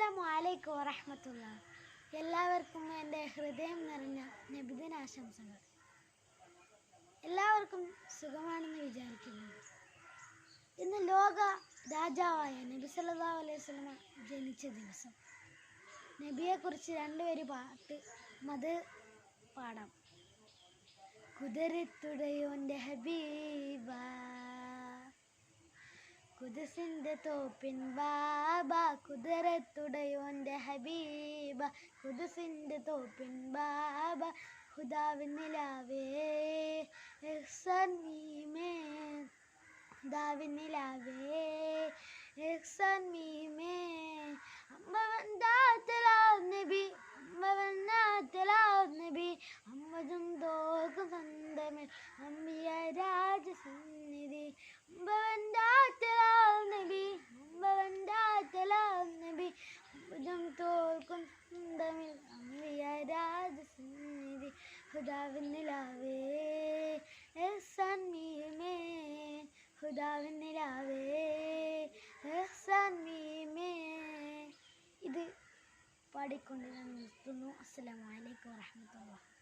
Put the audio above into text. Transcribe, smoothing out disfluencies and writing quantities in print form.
അസ്സലാമു അലൈക്കും വറഹ്മത്തുള്ളാഹി. എല്ലാവർക്കും എൻ്റെ ഹൃദയം നിറഞ്ഞ നബിദിനാശംസകൾ. എല്ലാവർക്കും സുഖമാണെന്ന് വിചാരിക്കുന്നു. ഇന്ന് ലോക രാജാവായ നബി സല്ലല്ലാഹു അലൈഹി വസല്ലമ ജനിച്ച ദിവസം. നബിയെക്കുറിച്ച് രണ്ടുപേര് പാട്ട് മത് പാടാം. കുതിരത്തുടയോൻ്റെ ഹബീബ, കുദസിൻ്റെ തോപ്പിൻ ബാബ, കുതിരത്തുടയോൻ്റെ ഹബീബ, കുദസിൻ്റെ തോപ്പിൻ ബാബ, ഹുദാവിൻ നിലാവേ ഇഹ്സാൻ മീമേ, ഹുദാവിൻ നിലാവേ ഇഹ്സാൻ മീമേ, അമ്മവൻ ദാത്തലാവ് നബി, അമ്മവൻ ദാത്തലാവ് നബി, അമ്മതും തോക്കും സ്വന്തമിൽ അമ്പിയ രാജസന്നിധി, അമ്മവൻ ദാത്തലാവ് നബി, അമ്മവൻ ദാത്തലാവ് നബി, അമ്മതും തോൽക്കും സ്വന്തമിൽ അമ്പിയ രാജസന്നിധി, ഹുദാവിൻ നിലാവേ ഇഹ്സാൻ മീമേ, ഹുദാവിൻ നിലാവേ ഇഹ്സാൻ മീമേ. ഇത് പാടിക്കൊണ്ട് ഞാൻ നിർത്തുന്നു. അസ്സലാമു അലൈക്കും വറഹ്മത്തുള്ളാഹി.